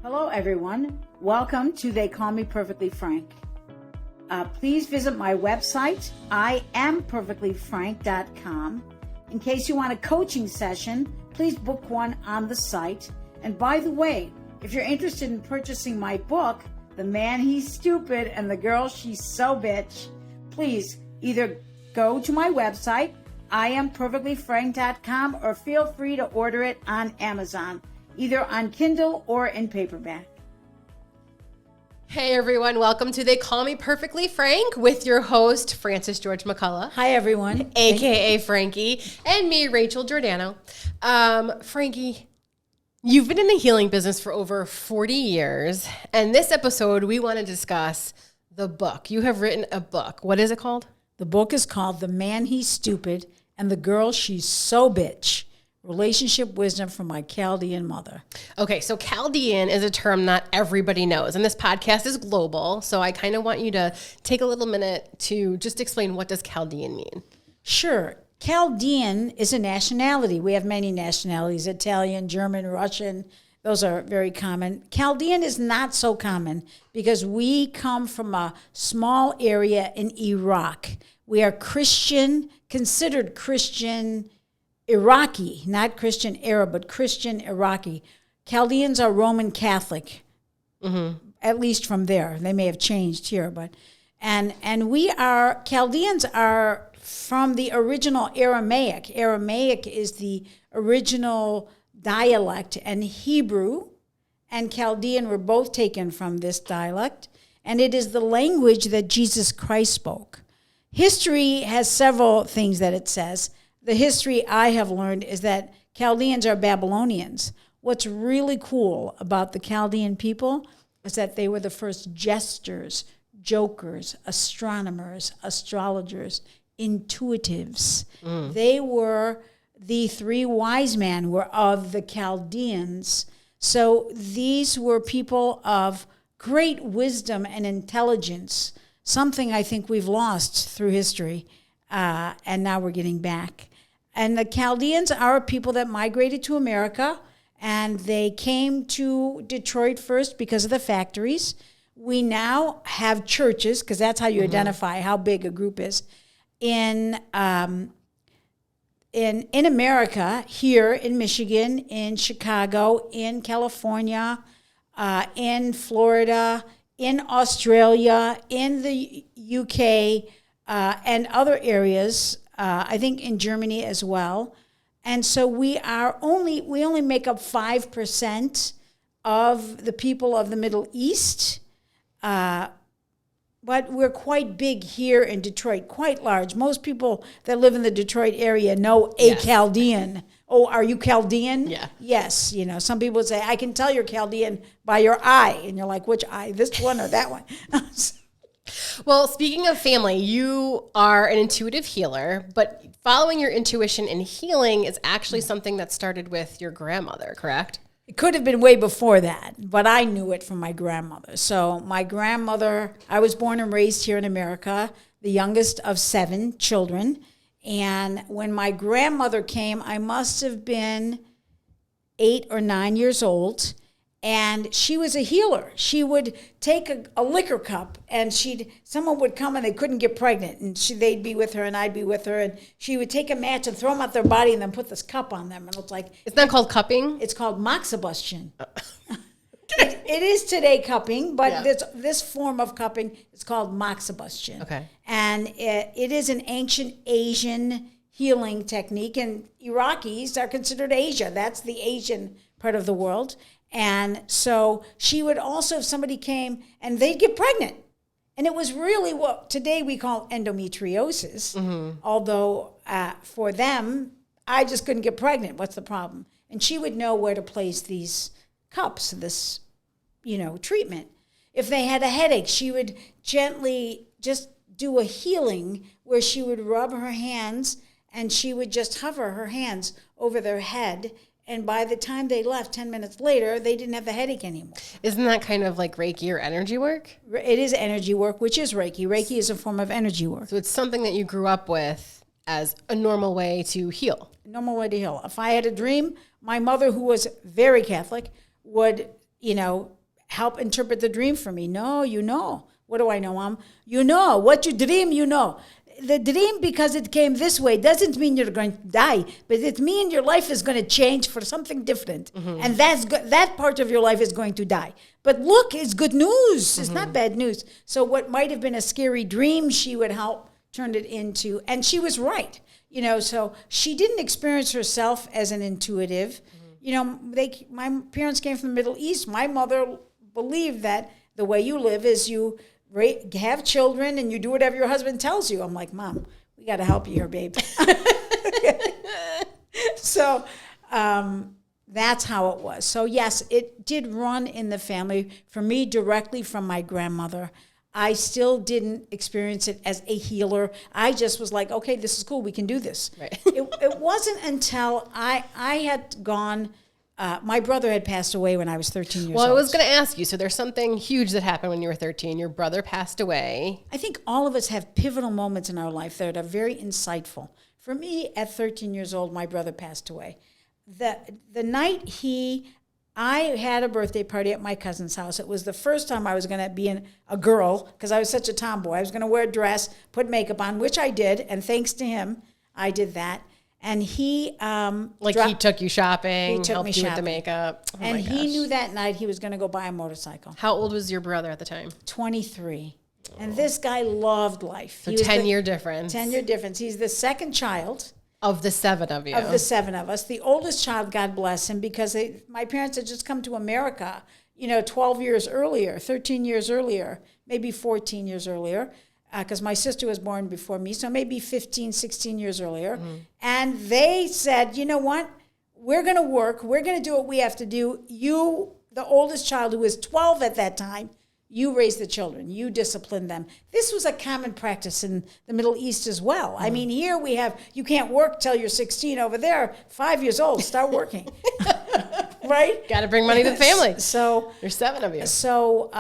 Hello, everyone. Welcome to They Call Me Perfectly Frank. Please visit my website, IamPerfectlyFrank.com. In case you want a coaching session, please book one on the site. And by the way, if you're interested in purchasing my book, The Man He's Stupid and the Girl She's So Bitch, please either go to my website, IamPerfectlyFrank.com, or feel free to order it on Amazon, either on Kindle or in paperback. Hey everyone, welcome to They Call Me Perfectly Frank with your host, Frankie George-McCullough. Hi everyone. AKA Frankie, and me, Rachel Giordano. Frankie, you've been in the healing business for over 40 years, and this episode we want to discuss the book. You have written a book. What is it called? The book is called The Man He's Stupid and the Girl She's So Bitch. Relationship wisdom from my Chaldean mother. Okay, so Chaldean is a term not everybody knows, and this podcast is global, so I kind of want you to take a little minute to just explain, what does Chaldean mean? Sure. Chaldean is a nationality. We have many nationalities: Italian, German, Russian. Those are very common. Chaldean is not so common because we come from a small area in Iraq. We are Christian, considered Christian Iraqi, not Christian Arab, but Christian Iraqi. Chaldeans are Roman Catholic, at least from there. They may have changed here, but and we are, Chaldeans are from the original Aramaic. Aramaic is the original dialect, and Hebrew and Chaldean were both taken from this dialect, and it is the language that Jesus Christ spoke. History has several things that it says. The history I have learned is that Chaldeans are Babylonians. What's really cool about the Chaldean people is that they were the first jesters, jokers, astronomers, astrologers, intuitives. They were the three wise men were of the Chaldeans. So these were people of great wisdom and intelligence, something I think we've lost through history, and now we're getting back. And the Chaldeans are people that migrated to America, and they came to Detroit first because of the factories. We now have churches, because that's how you identify how big a group is. In America, here in Michigan, in Chicago, in California, in Florida, in Australia, in the UK, and other areas, I think in Germany as well. And so we only make up 5% of the people of the Middle East, but we're quite big here in Detroit, quite large. Most people that live in the Detroit area know a Chaldean. Oh, are you Chaldean? Yeah. Yes. You know, some people would say, I can tell you're Chaldean by your eye. And you're like, which eye? This one or that one? Well, speaking of family, you are an intuitive healer, but following your intuition and healing is actually something that started with your grandmother, correct? It could have been way before that, but I knew it from my grandmother. So my grandmother, I was born and raised here in America, the youngest of 7 children. And when my grandmother came, I must have been 8 or 9 years old. And she was a healer. She would take a liquor cup, and someone would come and they couldn't get pregnant, and they'd be with her and I'd be with her, and she would take a match and throw them at their body and then put this cup on them. And it's like, It's not called cupping? It's called moxibustion. It is today cupping, but this form of cupping is called moxibustion. Okay. And it is an ancient Asian healing technique, and Iraqis are considered Asia. That's the Asian part of the world. And so she would also, if somebody came and they'd get pregnant. And it was really what today we call endometriosis. Although for them, I just couldn't get pregnant. What's the problem? And she would know where to place these cups, this, treatment. If they had a headache, she would gently just do a healing where she would rub her hands and she would just hover her hands over their head. And by the time they left, 10 minutes later, they didn't have the headache anymore. Isn't that kind of like Reiki or energy work? It is energy work, which is Reiki. Reiki is a form of energy work. So it's something that you grew up with as a normal way to heal. Normal way to heal. If I had a dream, my mother, who was very Catholic, would, help interpret the dream for me. No, What do I know, Mom? What you dream, The dream, because it came this way, doesn't mean you're going to die, but it means your life is going to change for something different. And that part of your life is going to die. But look, it's good news. It's not bad news. So what might have been a scary dream, she would help turn it into, and she was right. So she didn't experience herself as an intuitive. My parents came from the Middle East. My mother believed that the way you live is you have children and you do whatever your husband tells you. I'm like, Mom, we got to help you here, babe. So that's how it was. So yes, it did run in the family. For me, directly from my grandmother. I still didn't experience it as a healer. I just was like, okay, this is cool. We can do this. Right. It wasn't until I had gone, my brother had passed away when I was 13 years old. Well, I was going to ask you, so there's something huge that happened when you were 13. Your brother passed away. I think all of us have pivotal moments in our life that are very insightful. For me, at 13 years old, my brother passed away. The night I had a birthday party at my cousin's house. It was the first time I was going to be a girl, because I was such a tomboy. I was going to wear a dress, put makeup on, which I did, and thanks to him, I did that. And he... he took you shopping, he took helped me you shopping. with the makeup. Oh and my he gosh. knew that night he was going to go buy a motorcycle. How old was your brother at the time? 23. And this guy loved life. So 10-year difference. 10-year difference. He's the second child. Of the 7 of you. Of the 7 of us. The oldest child, God bless him, because my parents had just come to America, 12 years earlier, 13 years earlier, maybe 14 years earlier, because my sister was born before me, so maybe 15, 16 years earlier. And they said, you know what? We're going to work. We're going to do what we have to do. You, the oldest child, who was 12 at that time, you raise the children. You discipline them. This was a common practice in the Middle East as well. I mean, here we have, you can't work till you're 16. Over there, 5 years old, start working. Right? Got to bring money to the family. So there's 7 of you. So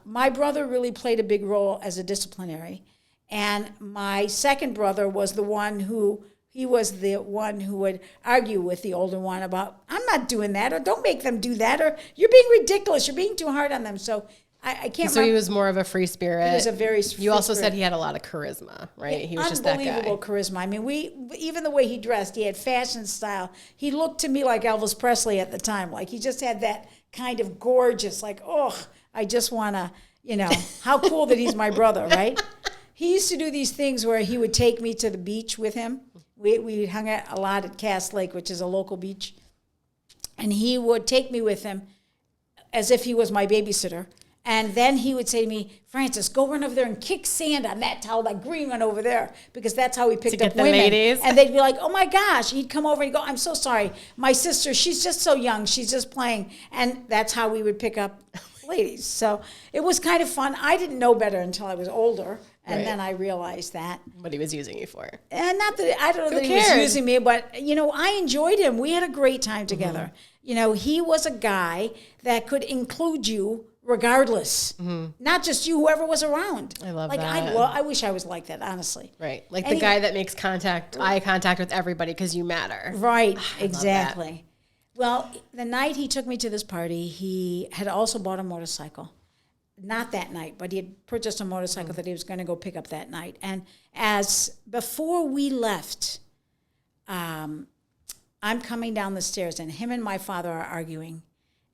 my brother really played a big role as a disciplinary. And my second brother was the one who would argue with the older one about, I'm not doing that, or don't make them do that, or you're being ridiculous, you're being too hard on them. So I can't So he was more of a free spirit. He was a very free You also spirit. said he had a lot of charisma, right? He was just that guy. Unbelievable charisma. I mean, even the way he dressed, he had fashion style. He looked to me like Elvis Presley at the time. Like, he just had that kind of gorgeous, like, I just want to, how cool that he's my brother, right? He used to do these things where he would take me to the beach with him. We hung out a lot at Cass Lake, which is a local beach. And he would take me with him as if he was my babysitter. And then he would say to me, Frances, go run over there and kick sand on that towel, that green one over there, because that's how we picked up the women. ladies. And they'd be like, oh my gosh. He'd come over and go, I'm so sorry. My sister, she's just so young. She's just playing. And that's how we would pick up ladies. So it was kind of fun. I didn't know better until I was older. And then I realized that. What he was using you for. And not that, I don't know that he was using me, but, I enjoyed him. We had a great time together. He was a guy that could include you regardless. Not just you, whoever was around. I love that. I wish I was like that, honestly. Right. Like the guy that makes eye contact with everybody because you matter. Right, exactly. Well, the night he took me to this party, he had also bought a motorcycle. Not that night, but he had purchased a motorcycle that he was going to go pick up that night. And before we left, I'm coming down the stairs, and him and my father are arguing.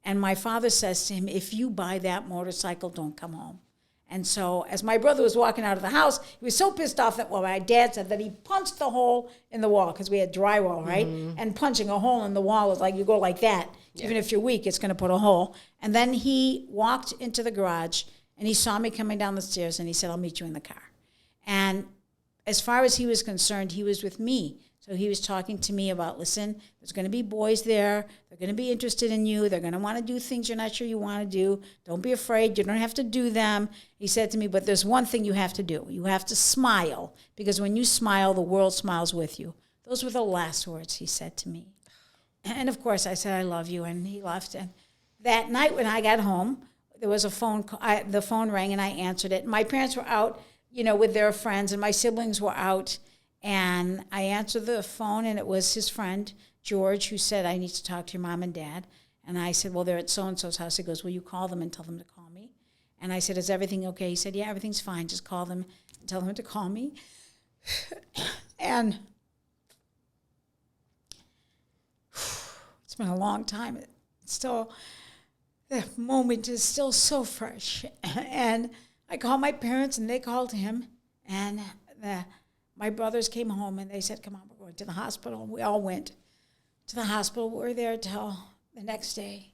And my father says to him, if you buy that motorcycle, don't come home. And so as my brother was walking out of the house, he was so pissed off that, my dad said that he punched the hole in the wall, because we had drywall, right? And punching a hole in the wall is like, you go like that. Yeah. Even if you're weak, it's going to put a hole. And then he walked into the garage, and he saw me coming down the stairs, and he said, I'll meet you in the car. And as far as he was concerned, he was with me. So he was talking to me about, listen, there's going to be boys there. They're going to be interested in you. They're going to want to do things you're not sure you want to do. Don't be afraid. You don't have to do them. He said to me, but there's one thing you have to do. You have to smile, because when you smile, the world smiles with you. Those were the last words he said to me. And, of course, I said, I love you, and he left. And that night when I got home, there was a phone call. The phone rang, and I answered it. My parents were out, with their friends, and my siblings were out. And I answered the phone, and it was his friend, George, who said, I need to talk to your mom and dad. And I said, well, they're at so-and-so's house. He goes, will you call them and tell them to call me? And I said, is everything okay? He said, yeah, everything's fine. Just call them and tell them to call me. And it's been a long time. It's still, the moment is still so fresh. And I called my parents, and they called him. And my brothers came home, and they said, come on, we're going to the hospital. And we all went to the hospital. We were there till the next day.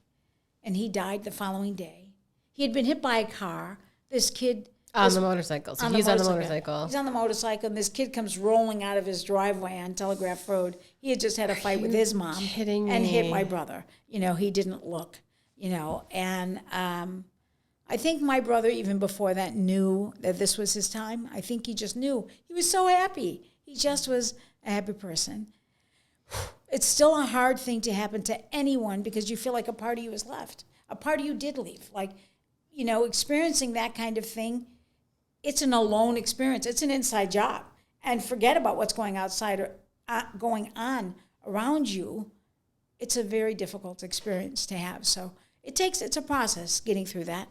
And he died the following day. He had been hit by a car. This kid... On the motorcycle. So he's on the motorcycle. He's on the motorcycle, and this kid comes rolling out of his driveway on Telegraph Road. He had just had a fight with his mom and hit my brother. He didn't look, And I think my brother, even before that, knew that this was his time. I think he just knew. He was so happy. He just was a happy person. It's still a hard thing to happen to anyone because you feel like a part of you is left. A part of you did leave. Like, experiencing that kind of thing, it's an alone experience. It's an inside job. And forget about what's going outside or going on around you. It's a very difficult experience to have. So it's a process getting through that.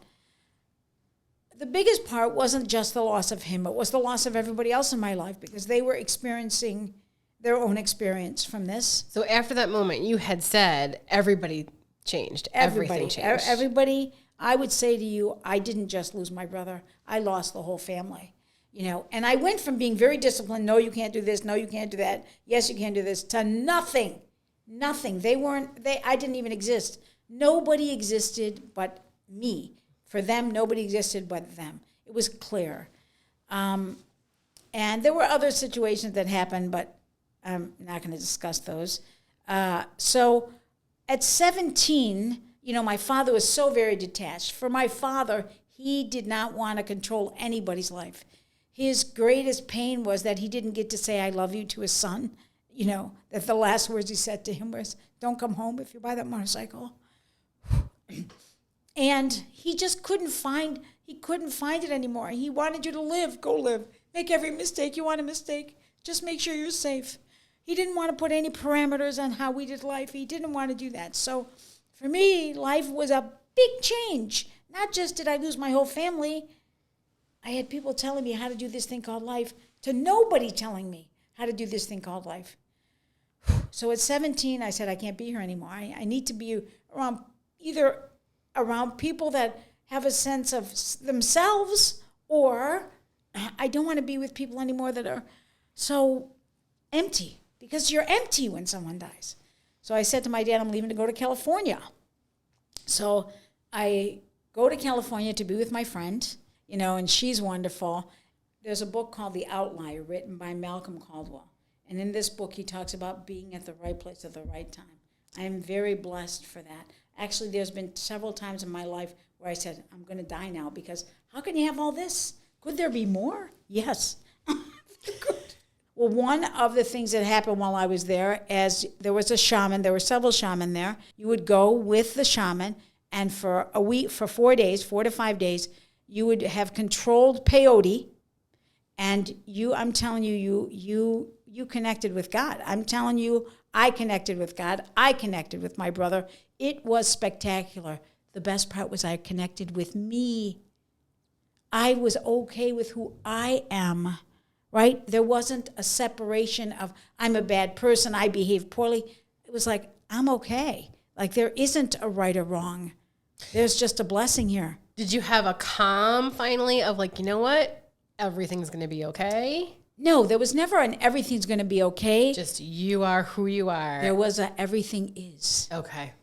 The biggest part wasn't just the loss of him. It was the loss of everybody else in my life because they were experiencing their own experience from this. So after that moment, you had said everybody changed. Everything changed. Everybody... I would say to you, I didn't just lose my brother. I lost the whole family, And I went from being very disciplined, no, you can't do this, no, you can't do that, yes, you can't do this, to nothing. Nothing. I didn't even exist. Nobody existed but me. For them, nobody existed but them. It was clear. And there were other situations that happened, but I'm not going to discuss those. So at 17... my father was so very detached. For my father, he did not want to control anybody's life. His greatest pain was that he didn't get to say, I love you to his son. That the last words he said to him was, don't come home if you buy that motorcycle. And he just couldn't find it anymore. He wanted you to live, go live. Make every mistake you want to mistake. Just make sure you're safe. He didn't want to put any parameters on how we did life. He didn't want to do that. So for me, life was a big change. Not just did I lose my whole family. I had people telling me how to do this thing called life, to nobody telling me how to do this thing called life. So at 17, I said, I can't be here anymore. I need to be around people that have a sense of themselves, or I don't want to be with people anymore that are so empty, because you're empty when someone dies. So I said to my dad, I'm leaving to go to California. So I go to California to be with my friend, and she's wonderful. There's a book called The Outlier written by Malcolm Caldwell. And in this book, he talks about being at the right place at the right time. I am very blessed for that. Actually, there's been several times in my life where I said, I'm going to die now because how can you have all this? Could there be more? Yes. Well, one of the things that happened while I was there, as there was a shaman, there were several shaman there, you would go with the shaman, and for a week, for 4 days, 4 to 5 days, you would have controlled peyote, and I'm telling you, you connected with God. I'm telling you, I connected with God. I connected with my brother. It was spectacular. The best part was I connected with me. I was okay with who I am. Right? There wasn't a separation of, I'm a bad person, I behave poorly. It was like, I'm okay. Like, there isn't a right or wrong. There's just a blessing here. Did you have a calm finally of like, you know what? Everything's going to be okay? No, there was never an everything's going to be okay. Just you are who you are. There was a everything is. Okay.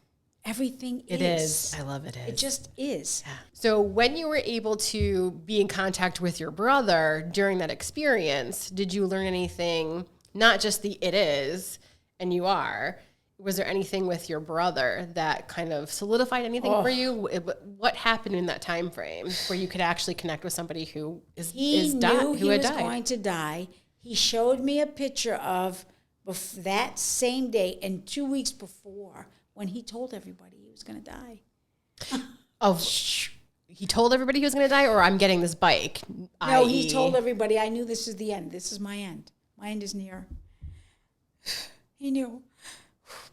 Everything It is. I love it. It just is. Yeah. So when you were able to be in contact with your brother during that experience, did you learn anything, not just the it is and you are, was there anything with your brother that kind of solidified anything for you? What happened in that time frame where you could actually connect with somebody who He was going to die. He showed me a picture of that same day and 2 weeks before, when he told everybody he was going to die. He told everybody he was going to die, or I'm getting this bike? No, he told everybody, I knew this is the end. This is my end. My end is near. He knew.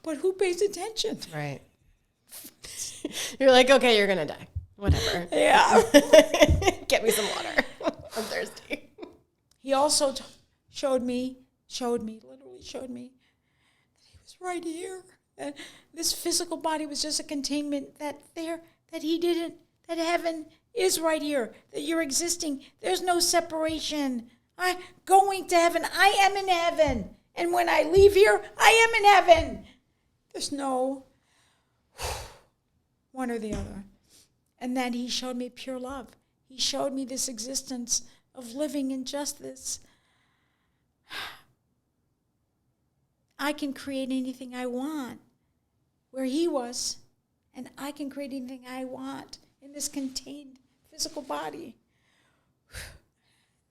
But who pays attention? Right. You're like, okay, you're going to die. Whatever. Yeah. Get me some water. I'm thirsty. He also showed me that he was right here. That this physical body was just a containment, that heaven is right here, that you're existing. There's no separation. I'm going to heaven. I am in heaven. And when I leave here, I am in heaven. There's no one or the other. And then he showed me pure love. He showed me this existence of living in just this. I can create anything I want where he was, and I can create anything I want in this contained physical body.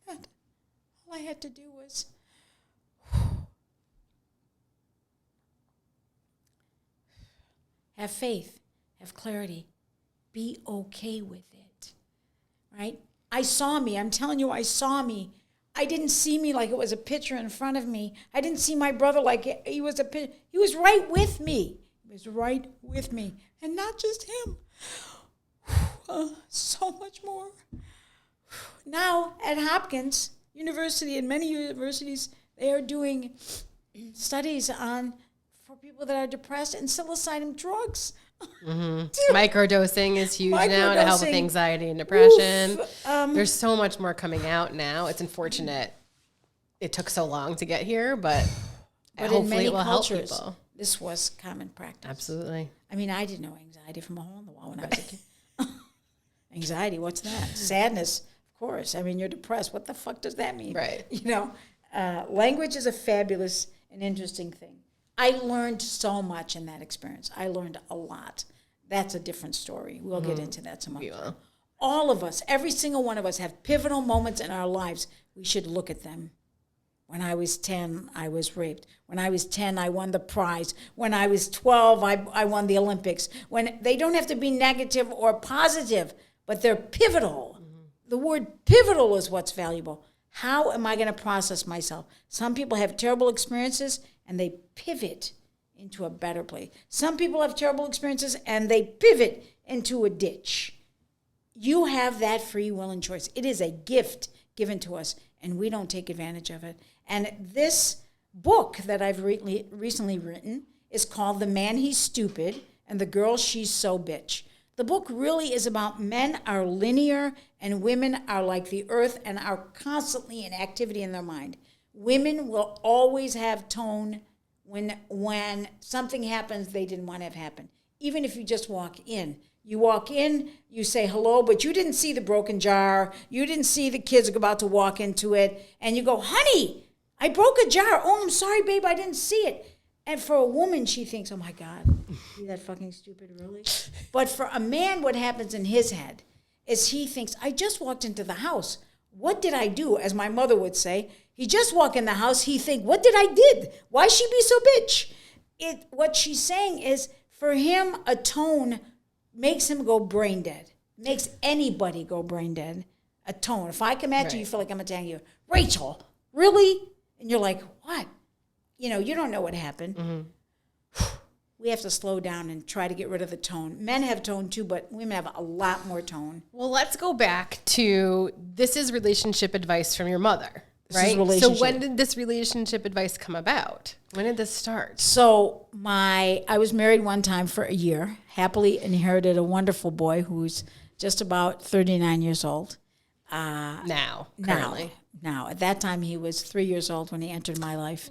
And all I had to do was have faith, have clarity, be okay with it, right? I saw me. I'm telling you, I saw me. I didn't see me like it was a picture in front of me. I didn't see my brother like he was a picture. He was right with me. He was right with me. And not just him. So much more. Now, at Hopkins University and many universities, they are doing studies for people that are depressed and psilocybin drugs. Mm-hmm. Microdosing is huge now to help with anxiety and depression. There's so much more coming out now. It's unfortunate it took so long to get here, but hopefully it will help people. This was common practice. Absolutely. I mean, I didn't know anxiety from a hole in the wall when I was a kid. Anxiety, what's that? Sadness, of course. I mean, you're depressed. What the fuck does that mean? Right. You know, language is a fabulous and interesting thing. I learned so much in that experience. I learned a lot. That's a different story. We'll get into that some other time. All of us, every single one of us, have pivotal moments in our lives. We should look at them. When I was 10, I was raped. When I was 10, I won the prize. When I was 12, I won the Olympics. When they don't have to be negative or positive, but they're pivotal. The word pivotal is what's valuable. How am I going to process myself? Some people have terrible experiences and they pivot into a better place. Some people have terrible experiences and they pivot into a ditch. You have that free will and choice. It is a gift given to us, and we don't take advantage of it. And this book that I've recently written is called The Man He's Stupid and the Girl She's So Bitch. The book really is about men are linear and women are like the earth and are constantly in activity in their mind. Women will always have tone when something happens they didn't want to have happen. Even if you just walk in. You walk in, you say hello, but you didn't see the broken jar. You didn't see the kids about to walk into it. And you go, honey, I broke a jar. Oh, I'm sorry, babe, I didn't see it. And for a woman, she thinks, oh, my God, you that fucking stupid, really? But for a man, what happens in his head is he thinks, I just walked into the house. What did I do? As my mother would say, he just walked in the house. He think, what did I did? Why she be so bitch? What she's saying is, for him, a tone makes him go brain dead. Makes anybody go brain dead. A tone. If I come at you, you feel like I'm attacking you. Rachel, really? And you're like, what? You know, you don't know what happened. Mm-hmm. We have to slow down and try to get rid of the tone. Men have tone too, but women have a lot more tone. Well, let's go back to, this is relationship advice from your mother, right? So when did this relationship advice come about? When did this start? So I was married one time for a year, happily inherited a wonderful boy who's just about 39 years old. Currently. Now, at that time, he was 3 years old when he entered my life.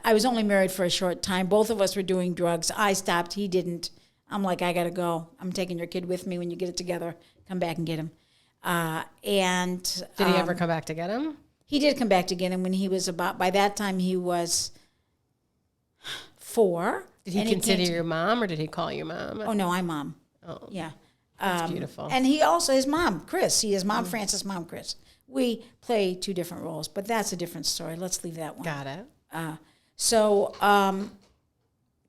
I was only married for a short time. Both of us were doing drugs. I stopped. He didn't. I'm like, I got to go. I'm taking your kid with me when you get it together. Come back and get him. Did he ever come back to get him? He did come back to get him when he was by that time he was 4. Did he consider your mom or did he call you mom? Oh, no, I'm mom. Oh, yeah. That's beautiful. And he also, his mom, Chris. His mom, Francis, mom, Chris. We play 2 different roles, but that's a different story. Let's leave that one. Got it.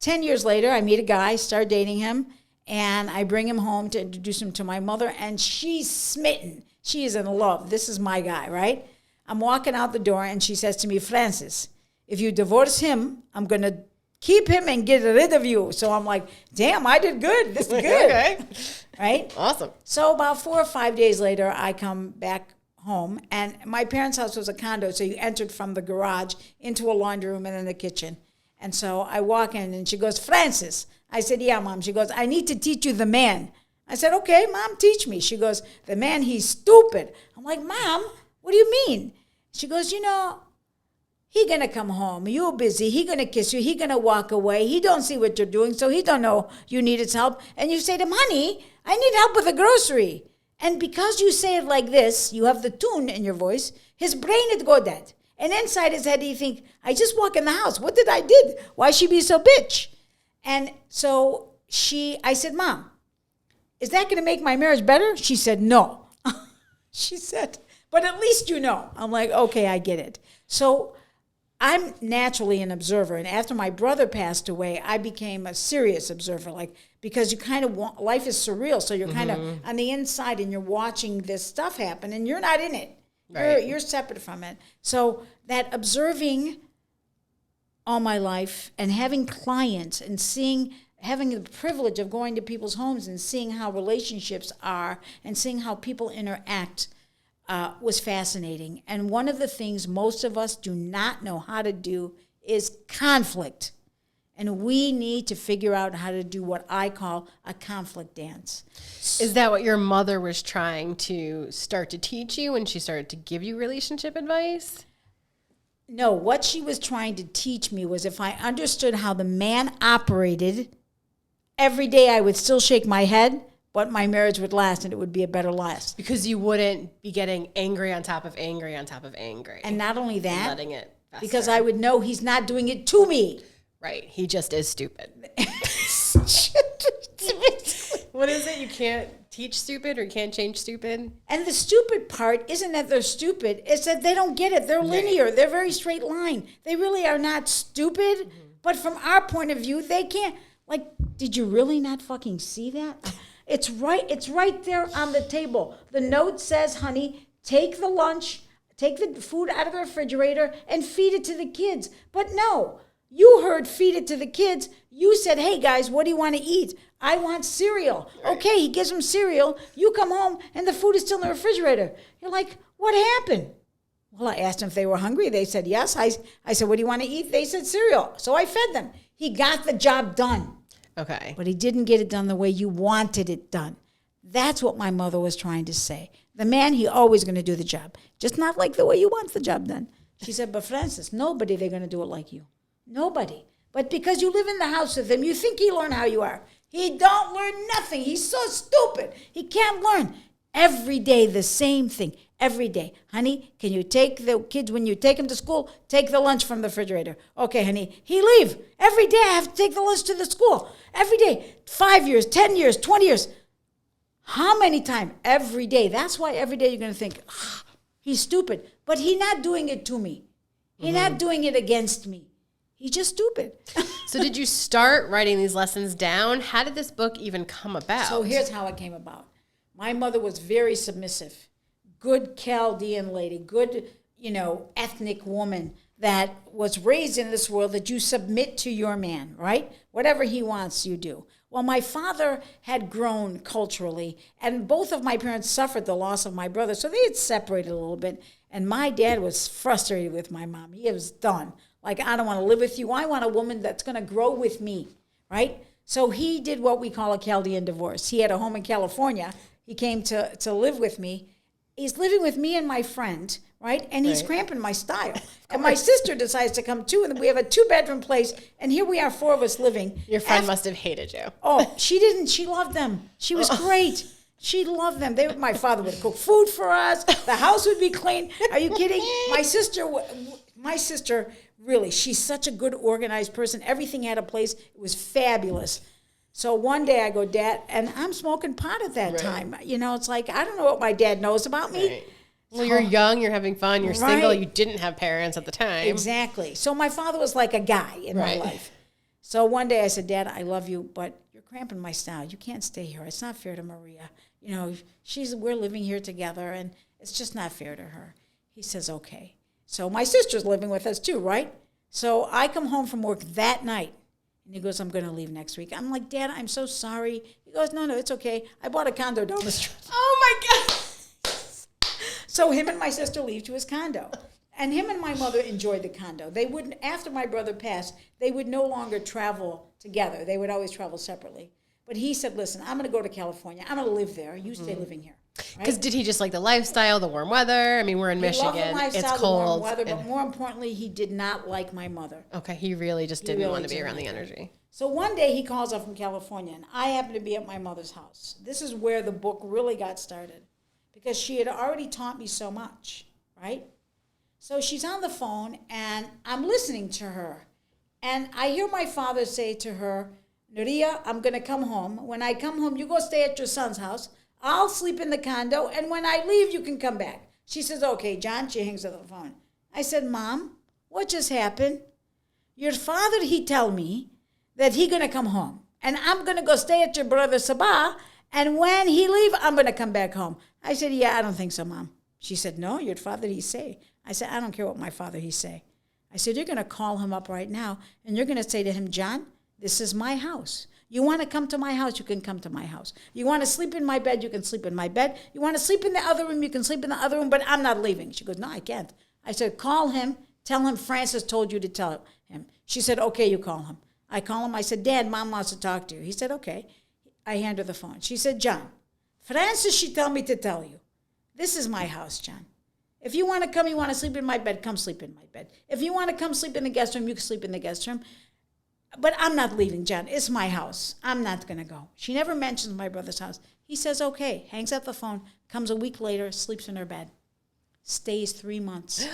10 years later, I meet a guy, start dating him, and I bring him home to introduce him to my mother, and she's smitten. She is in love. This is my guy, right? I'm walking out the door, and she says to me, Francis, if you divorce him, I'm going to keep him and get rid of you. So I'm like, damn, I did good. This is good. Okay. Right? Awesome. So about 4 or 5 days later, I come back home, and my parents' house was a condo, so you entered from the garage into a laundry room and then the kitchen. And so I walk in, and she goes, Francis. I said, yeah, Mom. She goes, I need to teach you the man. I said, okay, Mom, teach me. She goes, the man, he's stupid. I'm like, Mom, what do you mean? She goes, he gonna come home. You're busy. He gonna kiss you. He gonna walk away. He don't see what you're doing, so he don't know you need his help. And you say to him, honey, I need help with the grocery. And because you say it like this, you have the tune in your voice, his brain would go dead. And inside his head, he think, I just walk in the house. What did I did? Why she be so bitch? And so I said, Mom, is that going to make my marriage better? She said, no. She said, but at least you know. I'm like, okay, I get it. So I'm naturally an observer. And after my brother passed away, I became a serious observer, because you kind of want, life is surreal. So you're kind of on the inside and you're watching this stuff happen and you're not in it. Right. You're separate from it. So that observing all my life and having clients and having the privilege of going to people's homes and seeing how relationships are and seeing how people interact was fascinating. And one of the things most of us do not know how to do is conflict. And we need to figure out how to do what I call a conflict dance. Is that what your mother was trying to start to teach you when she started to give you relationship advice? No, what she was trying to teach me was if I understood how the man operated, every day I would still shake my head, but my marriage would last and it would be a better last. Because you wouldn't be getting angry on top of angry on top of angry. And not only that, letting it fester. Because I would know he's not doing it to me. Right. He just is stupid. What is it? You can't teach stupid or you can't change stupid? And the stupid part isn't that they're stupid. It's that they don't get it. They're linear. They're very straight line. They really are not stupid. But from our point of view, they can't. Like, did you really not fucking see that? It's right there on the table. The note says, honey, take the lunch, take the food out of the refrigerator and feed it to the kids. But no, you heard feed it to the kids. You said, hey, guys, what do you want to eat? I want cereal. Right. Okay, he gives them cereal. You come home, and the food is still in the refrigerator. You're like, what happened? Well, I asked them if they were hungry. They said yes. I said, what do you want to eat? They said cereal. So I fed them. He got the job done. Okay. But he didn't get it done the way you wanted it done. That's what my mother was trying to say. The man, he always going to do the job. Just not like the way you want the job done. She said, but Francis, nobody, they're going to do it like you. Nobody. But because you live in the house with him, you think he learn how you are. He don't learn nothing. He's so stupid. He can't learn. Every day, the same thing. Every day. Honey, can you take the kids, when you take them to school, take the lunch from the refrigerator? Okay, honey. He leave. Every day I have to take the lunch to the school. Every day. 5 years, 10 years, 20 years. How many times? Every day. That's why every day you're going to think, he's stupid. But he's not doing it to me. He's not doing it against me. He's just stupid. So did you start writing these lessons down? How did this book even come about? So here's how it came about. My mother was very submissive. Good Chaldean lady, good, ethnic woman that was raised in this world that you submit to your man, right? Whatever he wants, you do. Well, my father had grown culturally, and both of my parents suffered the loss of my brother, so they had separated a little bit, and my dad was frustrated with my mom. He was done. Like, I don't want to live with you. I want a woman that's going to grow with me, right? So he did what we call a Chaldean divorce. He had a home in California. He came to live with me. He's living with me and my friend, right? And he's cramping my style. And my sister decides to come too, and we have a 2-bedroom place, and here we are, 4 of us living. Your friend must have hated you. Oh, she didn't. She loved them. She was great. She loved them. My father would cook food for us. The house would be clean. Are you kidding? My sister, really, she's such a good organized person. Everything had a place. It was fabulous. So one day I go, Dad, and I'm smoking pot at that time. It's like, I don't know what my dad knows about me. Right. Well, you're young, you're having fun, you're single, you didn't have parents at the time. Exactly. So my father was like a guy in my life. So one day I said, Dad, I love you, but you're cramping my style. You can't stay here. It's not fair to Maria. We're living here together, and it's just not fair to her. He says, okay. So my sister's living with us too, right? So I come home from work that night. And he goes, I'm going to leave next week. I'm like, Dad, I'm so sorry. He goes, no, it's okay. I bought a condo down the street. Oh my God. So him and my sister leave to his condo. And him and my mother enjoyed the condo. They wouldn't, after my brother passed, they would no longer travel together. They would always travel separately. But he said, listen, I'm going to go to California. I'm going to live there. You stay living here. Because did he just like the lifestyle, the warm weather? I mean, we're in Michigan. He loved the lifestyle, it's cold. the warm weather, but more importantly, he did not like my mother. Okay, he really just didn't want to be around the energy. So one day he calls up from California, and I happen to be at my mother's house. This is where the book really got started, because she had already taught me so much, right? So she's on the phone, and I'm listening to her. And I hear my father say to her, Nuria, I'm going to come home. When I come home, you go stay at your son's house. I'll sleep in the condo, and when I leave, you can come back. She says, okay, John. She hangs up the phone. I said, Mom, what just happened? Your father, he tell me that he going to come home, and I'm going to go stay at your brother Sabah, and when he leave, I'm going to come back home. I said, yeah, I don't think so, Mom. She said, no, your father, he say. I said, I don't care what my father, he say. I said, you're going to call him up right now, and you're going to say to him, John, this is my house. You want to come to my house, you can come to my house. You want to sleep in my bed, you can sleep in my bed. You want to sleep in the other room, you can sleep in the other room, but I'm not leaving. She goes, no, I can't. I said, call him, tell him Francis told you to tell him. She said, okay, you call him. I call him, I said, Dad, Mom wants to talk to you. He said, okay. I hand her the phone. She said, John, Francis, she tell me to tell you. This is my house, John. If you want to come, you want to sleep in my bed, come sleep in my bed. If you want to come sleep in the guest room, you can sleep in the guest room. But I'm not leaving, John. It's my house. I'm not going to go. She never mentions my brother's house. He says, okay, hangs up the phone, comes a week later, sleeps in her bed, stays 3 months.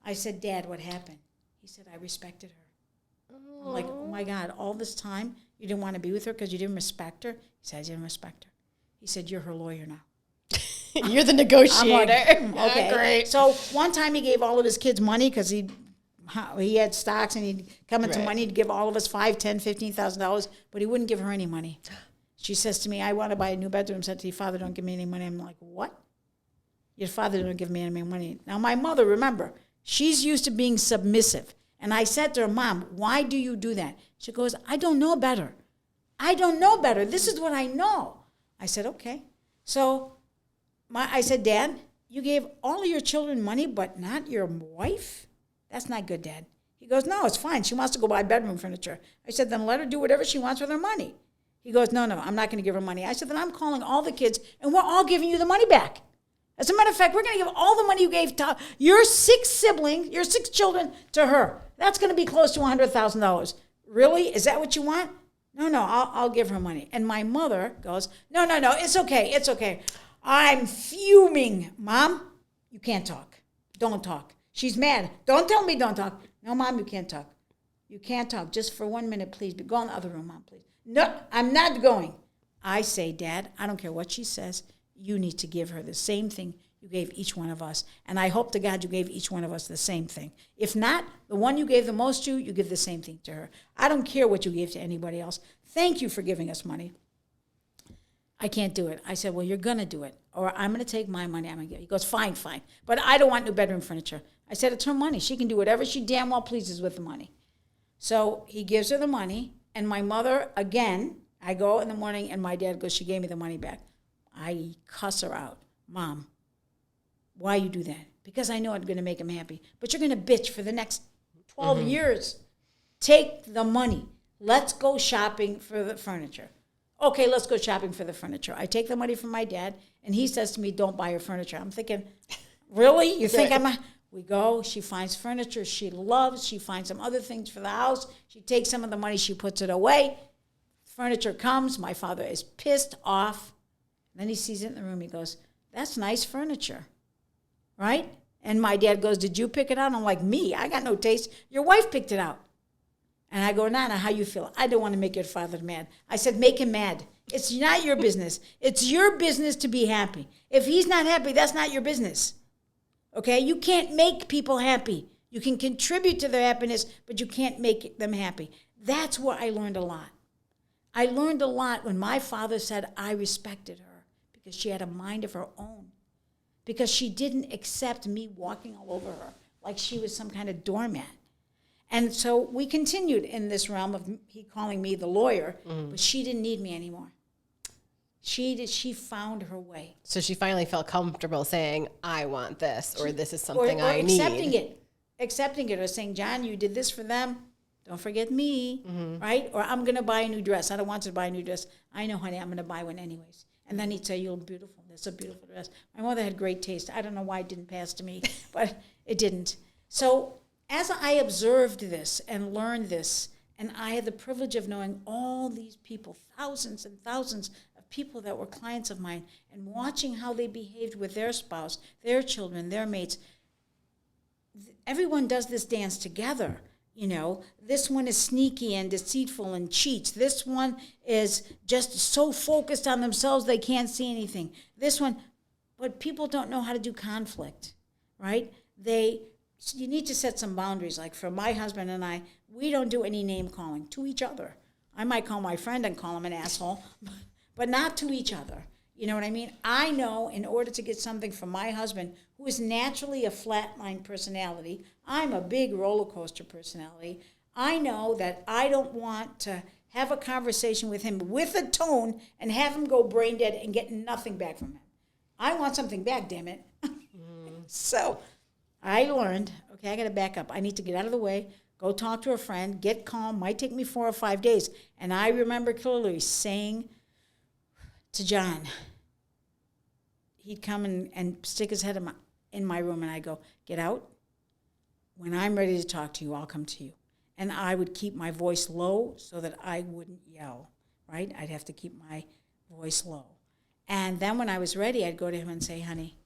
I said, Dad, what happened? He said, I respected her. I'm like, oh, my God, all this time you didn't want to be with her because you didn't respect her? He said, I didn't respect her. He said, you're her lawyer now. You're the negotiator. Like, okay. Great. So one time he gave all of his kids money because he had stocks and he'd come into money to give all of us $5,000, $10,000, $15,000, but he wouldn't give her any money. She says to me, I want to buy a new bedroom. Said to your father, don't give me any money. I'm like, what? Your father don't give me any money. Now my mother, remember, she's used to being submissive. And I said to her, Mom, why do you do that? She goes, I don't know better. I don't know better. This is what I know. I said, okay. So I said, Dad, you gave all of your children money, but not your wife? That's not good, Dad. He goes, no, it's fine. She wants to go buy bedroom furniture. I said, then let her do whatever she wants with her money. He goes, no, I'm not going to give her money. I said, then I'm calling all the kids, and we're all giving you the money back. As a matter of fact, we're going to give all the money you gave to your 6 siblings, your 6 children, to her. That's going to be close to $100,000. Really? Is that what you want? No, I'll give her money. And my mother goes, no, it's okay. I'm fuming. Mom, you can't talk. Don't talk. She's mad. Don't tell me don't talk. No, Mom, you can't talk. You can't talk. Just for 1 minute, please. Go in the other room, Mom, please. No, I'm not going. I say, Dad, I don't care what she says. You need to give her the same thing you gave each one of us. And I hope to God you gave each one of us the same thing. If not, the one you gave the most to, you give the same thing to her. I don't care what you gave to anybody else. Thank you for giving us money. I can't do it. I said, well, you're going to do it. Or I'm going to take my money. I'm going to give it. He goes, fine. But I don't want new bedroom furniture. I said, it's her money. She can do whatever she damn well pleases with the money. So he gives her the money. And my mother, again, I go in the morning and my dad goes, she gave me the money back. I cuss her out. Mom, why you do that? Because I know I'm going to make him happy. But you're going to bitch for the next 12 years. Take the money. Let's go shopping for the furniture. Okay, let's go shopping for the furniture. I take the money from my dad, and he says to me, don't buy her furniture. I'm thinking, really? You think We go, she finds furniture she loves. She finds some other things for the house. She takes some of the money, she puts it away. Furniture comes. My father is pissed off. Then he sees it in the room. He goes, that's nice furniture, right? And my dad goes, did you pick it out? I'm like, me? I got no taste. Your wife picked it out. And I go, Nana, how you feel? I don't want to make your father mad. I said, make him mad. It's not your business. It's your business to be happy. If he's not happy, that's not your business. Okay? You can't make people happy. You can contribute to their happiness, but you can't make them happy. That's where I learned a lot. I learned a lot when my father said I respected her because she had a mind of her own. Because she didn't accept me walking all over her like she was some kind of doormat. And so we continued in this realm of he calling me the lawyer, but she didn't need me anymore. She found her way. So she finally felt comfortable saying, I want this, or this is something I need. Accepting it, or saying, John, you did this for them. Don't forget me, right? Or I'm going to buy a new dress. I don't want to buy a new dress. I know, honey, I'm going to buy one anyways. And then he'd say, you're beautiful. That's a beautiful dress. My mother had great taste. I don't know why it didn't pass to me, but it didn't. So as I observed this and learned this, and I had the privilege of knowing all these people, thousands and thousands of people that were clients of mine, and watching how they behaved with their spouse, their children, their mates. Everyone does this dance together. You know, this one is sneaky and deceitful and cheats. This one is just so focused on themselves they can't see anything. This one, but people don't know how to do conflict, right? You need to set some boundaries. Like for my husband and I, we don't do any name calling to each other. I might call my friend and call him an asshole, but not to each other. You know what I mean? I know in order to get something from my husband, who is naturally a flatline personality, I'm a big roller coaster personality. I know that I don't want to have a conversation with him with a tone and have him go brain dead and get nothing back from him. I want something back, damn it. So I learned, okay, I got to back up. I need to get out of the way, go talk to a friend, get calm. Might take me 4 or 5 days. And I remember clearly saying to John, he'd come and stick his head in my room, and I'd go, get out. When I'm ready to talk to you, I'll come to you. And I would keep my voice low so that I wouldn't yell, right? I'd have to keep my voice low. And then when I was ready, I'd go to him and say, honey,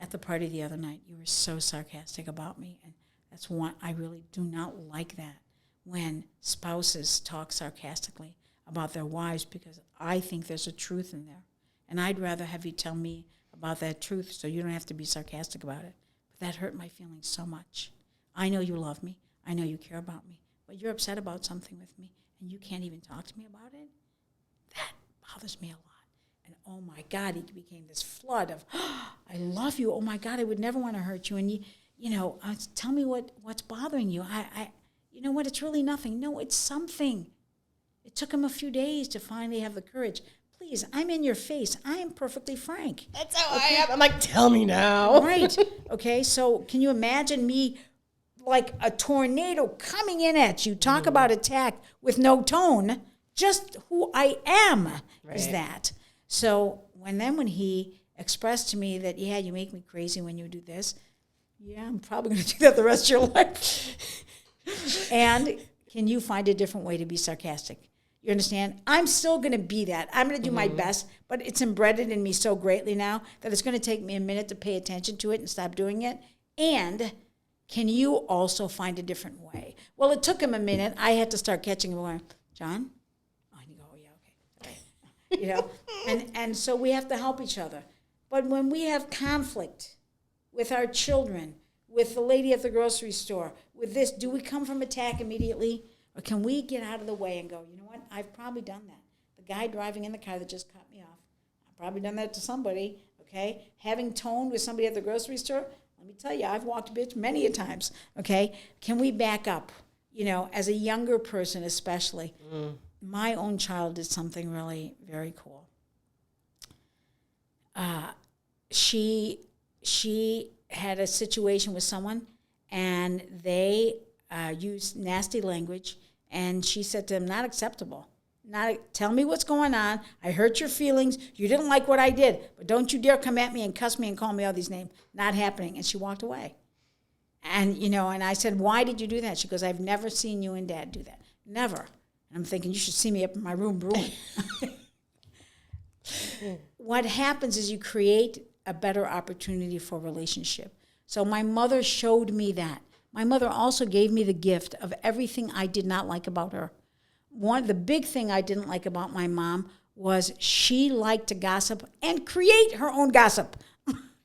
at the party the other night, you were so sarcastic about me. And that's one, I really do not like that when spouses talk sarcastically about their wives, because I think there's a truth in there. And I'd rather have you tell me about that truth so you don't have to be sarcastic about it. But that hurt my feelings so much. I know you love me. I know you care about me. But you're upset about something with me, and you can't even talk to me about it? That bothers me a lot. And oh my God, he became this flood of, oh, I love you. Oh my God, I would never want to hurt you. And you know, tell me what's bothering you. You know what? It's really nothing. No, it's something. It took him a few days to finally have the courage. Please, I'm in your face. I am perfectly frank. That's how I am. I'm like, tell me now. Right. Okay, so can you imagine me like a tornado coming in at you? Talk about attack with no tone. Just who I am is that. So when he expressed to me that, yeah, you make me crazy when you do this, yeah, I'm probably going to do that the rest of your life. And can you find a different way to be sarcastic? You understand? I'm still going to be that. I'm going to do my best, but it's embedded in me so greatly now that it's going to take me a minute to pay attention to it and stop doing it. And can you also find a different way? Well, it took him a minute. I had to start catching him going, John? Oh, and you go, oh, yeah, okay. You know? And so we have to help each other. But when we have conflict with our children, with the lady at the grocery store, with this, do we come from attack immediately? Or can we get out of the way and go, you know what, I've probably done that. The guy driving in the car that just cut me off, I've probably done that to somebody, okay? Having tone with somebody at the grocery store, let me tell you, I've walked a bitch many a times, okay? Can we back up? You know, as a younger person especially, my own child did something really very cool. She had a situation with someone, and they used nasty language, and she said to him, not acceptable. Tell me what's going on. I hurt your feelings. You didn't like what I did, but don't you dare come at me and cuss me and call me all these names. Not happening. And she walked away. And, you know, and I said, why did you do that? She goes, I've never seen you and Dad do that. Never. And I'm thinking, you should see me up in my room brewing. What happens is you create a better opportunity for relationship. So my mother showed me that. My mother also gave me the gift of everything I did not like about her. The big thing I didn't like about my mom was she liked to gossip and create her own gossip.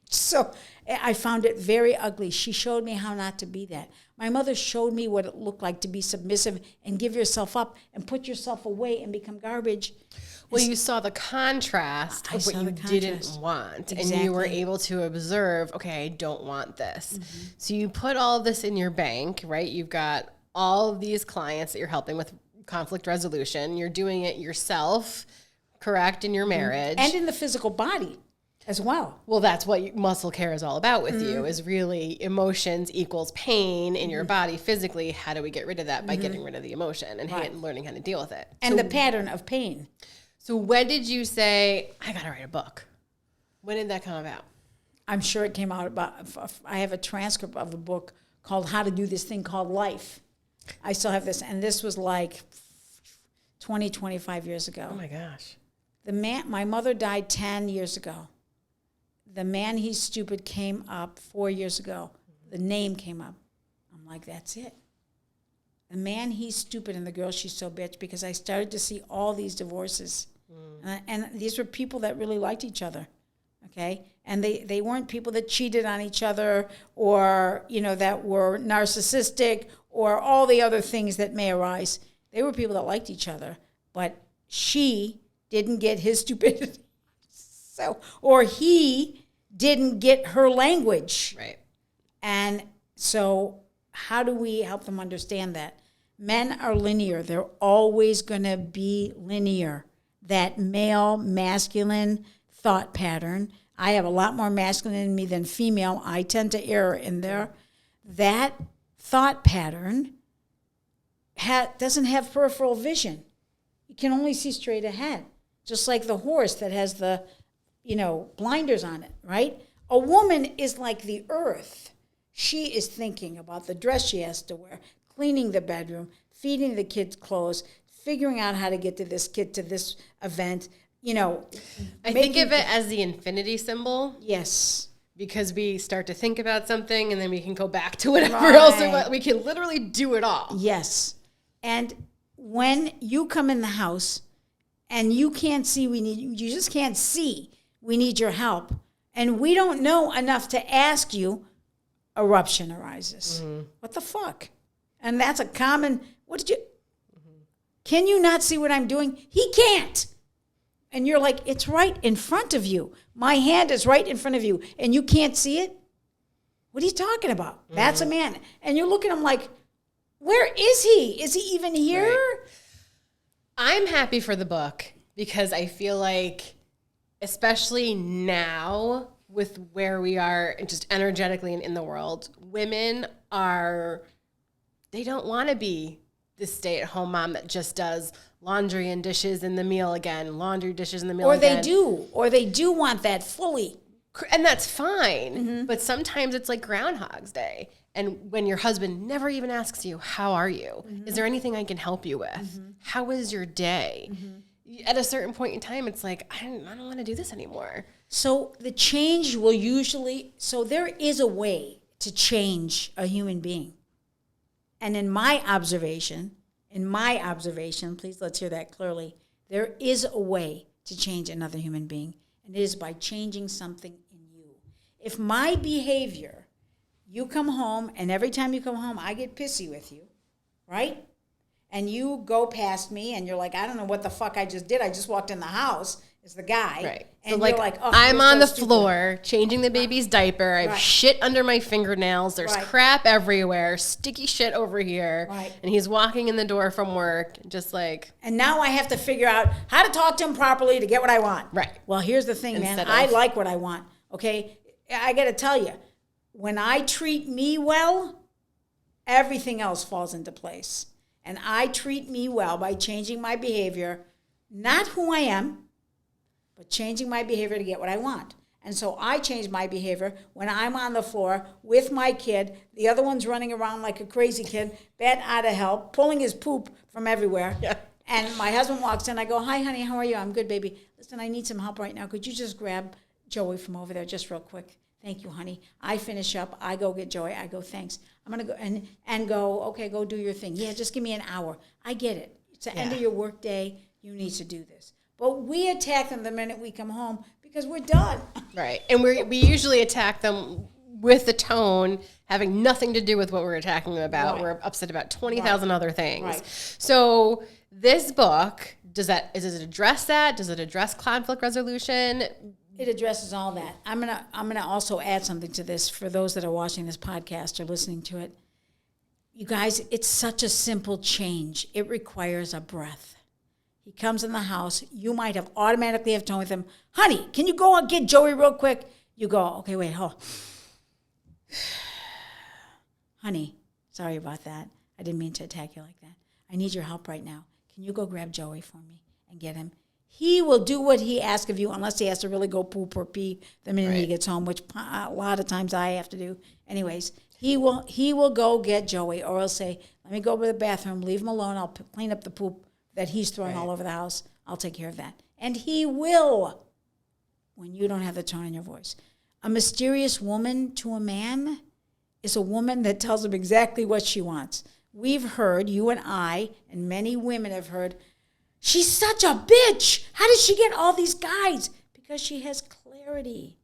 So I found it very ugly. She showed me how not to be that. My mother showed me what it looked like to be submissive and give yourself up and put yourself away and become garbage. Well, you saw the contrast of what you didn't want, and you were able to observe, okay, I don't want this. So you put all this in your bank, right? You've got all of these clients that you're helping with conflict resolution. You're doing it yourself, correct, in your marriage. And in the physical body as well. Well, that's what muscle care is all about with you, is really emotions equals pain in your body physically. How do we get rid of that? By getting rid of the emotion and learning how to deal with it. And the pattern of pain. So when did you say, I got to write a book? When did that come about? I'm sure it came out about, I have a transcript of a book called How to Do This Thing Called Life. I still have this, and this was like 20, 25 years ago. Oh my gosh. My mother died 10 years ago. The Man He's Stupid came up 4 years ago. The name came up. I'm like, that's it. The Man He's Stupid and the Girl She's So Bitch, because I started to see all these divorces. And these were people that really liked each other, okay? And they weren't people that cheated on each other or, that were narcissistic or all the other things that may arise. They were people that liked each other, but she didn't get his stupidity. Or he didn't get her language. Right. And so how do we help them understand that? Men are linear. They're always going to be linear. That male, masculine thought pattern. I have a lot more masculine in me than female. I tend to err in there. That thought pattern doesn't have peripheral vision. You can only see straight ahead. Just like the horse that has the blinders on it, right? A woman is like the earth. She is thinking about the dress she has to wear, cleaning the bedroom, feeding the kids clothes, figuring out how to get to this kid to this event, I think of it as the infinity symbol. Yes. Because we start to think about something and then we can go back to whatever else. We can literally do it all. Yes. And when you come in the house and you can't see, you just can't see, we need your help. And we don't know enough to ask you, eruption arises. What the fuck? And that's a common, can you not see what I'm doing? He can't. And you're like, it's right in front of you. My hand is right in front of you, and you can't see it? What are you talking about? That's a man. And you look at him like, where is he? Is he even here? Right. I'm happy for the book because I feel like, especially now with where we are just energetically and in the world, women they don't want to be the stay-at-home mom that just does laundry and dishes in the meal again, laundry, dishes in the meal again. Or they do want that fully. And that's fine. But sometimes it's like Groundhog's Day. And when your husband never even asks you, how are you? Is there anything I can help you with? How is your day? At a certain point in time, it's like, I don't want to do this anymore. So the change will there is a way to change a human being. And in my observation, please let's hear that clearly, there is a way to change another human being, and it is by changing something in you. If my behavior, you come home, and every time you come home, I get pissy with you, right? And you go past me, and you're like, I don't know what the fuck I just did. I just walked in the house. Is the guy. Right. And so you're like, oh, I'm on the floor changing the baby's diaper. I have shit under my fingernails. There's crap everywhere. Sticky shit over here. Right. And he's walking in the door from work, just like. And now I have to figure out how to talk to him properly to get what I want. Right. Well, here's the thing, man. I like what I want. Okay. I got to tell you, when I treat me well, everything else falls into place. And I treat me well by changing my behavior, not who I am, but changing my behavior to get what I want. And so I change my behavior when I'm on the floor with my kid. The other one's running around like a crazy kid, bent out of hell, pulling his poop from everywhere. Yeah. And my husband walks in. I go, hi, honey, how are you? I'm good, baby. Listen, I need some help right now. Could you just grab Joey from over there just real quick? Thank you, honey. I finish up. I go get Joey. I go, thanks. I'm going to go and go, okay, go do your thing. Yeah, just give me an hour. I get it. It's the end of your work day. You need to do this. But we attack them the minute we come home because we're done. Right. And we usually attack them with the tone having nothing to do with what we're attacking them about. Right. We're upset about 20,000 other things. Right. So this book, does it address that? Does it address conflict resolution? It addresses all that. I'm gonna also add something to this for those that are watching this podcast or listening to it. You guys, it's such a simple change. It requires a breath. He comes in the house. You might have automatically have tone with him, honey, can you go and get Joey real quick? You go, okay, wait, hold on. Honey, sorry about that. I didn't mean to attack you like that. I need your help right now. Can you go grab Joey for me and get him? He will do what he asks of you unless he has to really go poop or pee the minute he gets home, which a lot of times I have to do. Anyways, he will go get Joey, or he'll say, let me go to the bathroom, leave him alone. I'll clean up the poop that he's throwing all over the house. I'll take care of that. And he will when you don't have the tone in your voice. A mysterious woman to a man is a woman that tells him exactly what she wants. We've heard, you and I, and many women have heard, she's such a bitch. How does she get all these guys? Because she has clarity.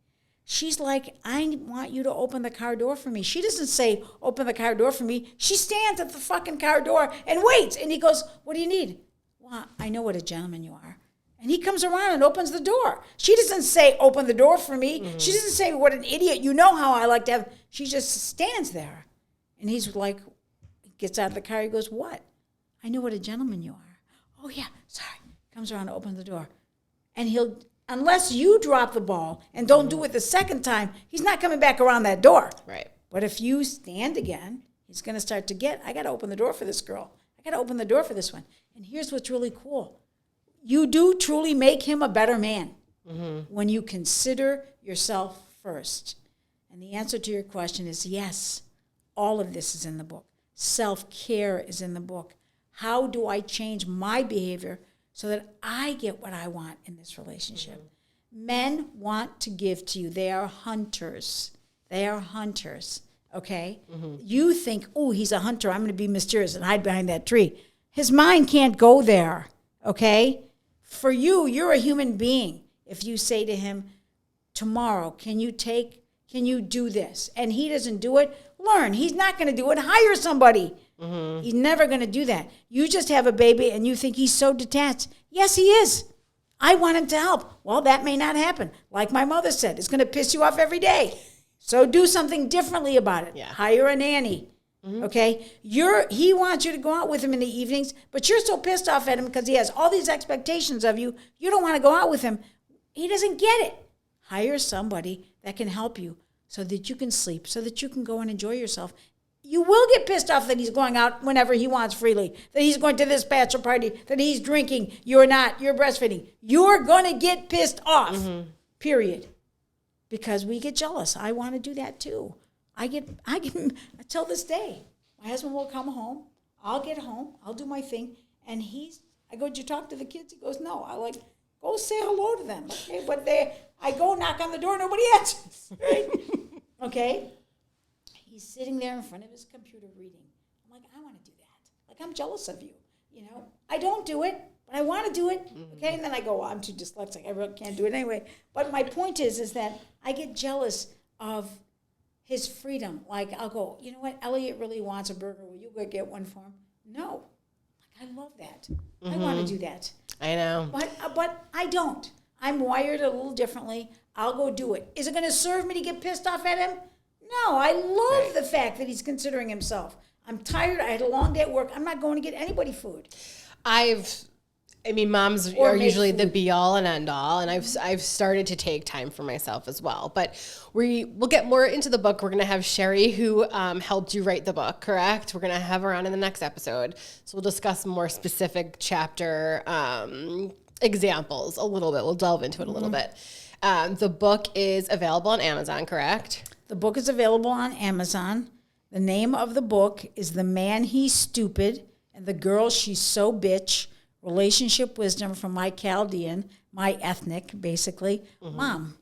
She's like, I want you to open the car door for me. She doesn't say, open the car door for me. She stands at the fucking car door and waits. And he goes, what do you need? Well, I know what a gentleman you are. And he comes around and opens the door. She doesn't say, open the door for me. Mm-hmm. She doesn't say, what an idiot. You know how I like to have. She just stands there. And he's like, he gets out of the car. He goes, what? I know what a gentleman you are. Oh, yeah, sorry. Comes around and opens the door. And he'll, unless you drop the ball and don't do it the second time, he's not coming back around that door. Right. But if you stand again, he's going to start to get, I got to open the door for this girl. I got to open the door for this one. And here's what's really cool. You do truly make him a better man when you consider yourself first. And the answer to your question is yes. All of this is in the book. Self-care is in the book. How do I change my behavior so that I get what I want in this relationship? Men want to give to you. They are hunters. They are hunters, okay? You think, oh, he's a hunter. I'm going to be mysterious and hide behind that tree. His mind can't go there, okay? For you, you're a human being. If you say to him, tomorrow, can you do this? And he doesn't do it, learn. He's not going to do it. Hire somebody. He's never going to do that. You just have a baby and you think he's so detached. Yes, he is. I want him to help. Well, that may not happen. Like my mother said, it's going to piss you off every day. So do something differently about it. Yeah. Hire a nanny. Okay? He wants you to go out with him in the evenings, but you're so pissed off at him because he has all these expectations of you. You don't want to go out with him. He doesn't get it. Hire somebody that can help you so that you can sleep, so that you can go and enjoy yourself. You will get pissed off that he's going out whenever he wants freely, that he's going to this bachelor party, that he's drinking, you're not, you're breastfeeding. You're going to get pissed off, period. Because we get jealous. I want to do that too. I get until this day. My husband will come home. I'll get home. I'll do my thing. And I go, did you talk to the kids? He goes, no. I go say hello to them. Okay, but I go knock on the door. Nobody answers. Right? Okay? He's sitting there in front of his computer reading. I'm like, I want to do that. Like, I'm jealous of you. You know, I don't do it, but I want to do it. Okay? And then I go, well, I'm too dyslexic. I really can't do it anyway. But my point is that I get jealous of his freedom. Like, I'll go, you know what? Elliot really wants a burger. Will you go get one for him? No. Like, I love that. I want to do that. I know. But I don't. I'm wired a little differently. I'll go do it. Is it going to serve me to get pissed off at him? No. I love the fact that he's considering himself. I'm tired. I had a long day at work. I'm not going to get anybody food. Moms are usually the be-all and end-all, and I've started to take time for myself as well. But we'll get more into the book. We're going to have Sherry, who helped you write the book, correct? We're going to have her on in the next episode. So we'll discuss more specific chapter examples a little bit. We'll delve into it a little bit. The book is available on Amazon, correct? The book is available on Amazon. The name of the book is The Man He's Stupid and the Girl She's So Bitch. Relationship wisdom from my Chaldean, my ethnic, basically, mom.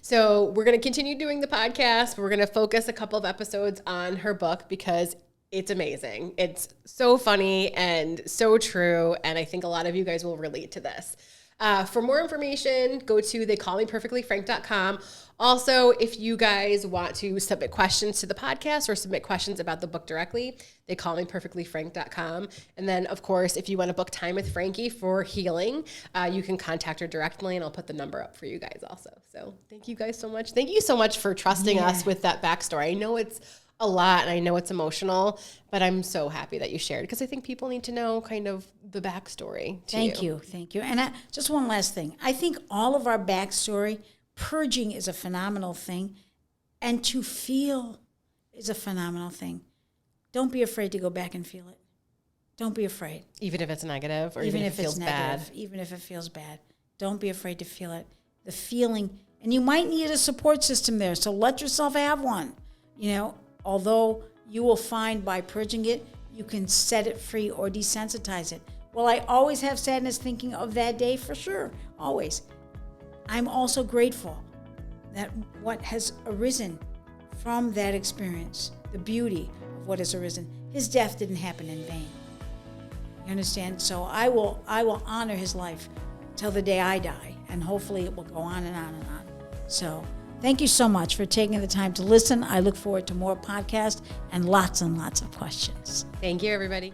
So we're going to continue doing the podcast. We're going to focus a couple of episodes on her book because it's amazing. It's so funny and so true, and I think a lot of you guys will relate to this. For more information, go to theycallmeperfectlyfrank.com. Also, if you guys want to submit questions to the podcast or submit questions about the book directly, theycallmeperfectlyfrank.com. And then, of course, if you want to book time with Frankie for healing, you can contact her directly, and I'll put the number up for you guys also. So thank you guys so much. Thank you so much for trusting us with that backstory. I know it's a lot, and I know it's emotional, but I'm so happy that you shared because I think people need to know kind of the backstory to Thank you. And just one last thing. I think all of our backstory, purging is a phenomenal thing, and to feel is a phenomenal thing. Don't be afraid to go back and feel it. Don't be afraid. Even if it's negative or even if it feels bad. Even if it feels bad. Don't be afraid to feel it. The feeling, and you might need a support system there, so let yourself have one. Although you will find by purging it, you can set it free or desensitize it. Well, I always have sadness thinking of that day for sure, always. I'm also grateful that what has arisen from that experience, the beauty of what has arisen, his death didn't happen in vain. You understand? So I will honor his life till the day I die, and hopefully it will go on and on and on. So thank you so much for taking the time to listen. I look forward to more podcasts and lots of questions. Thank you, everybody.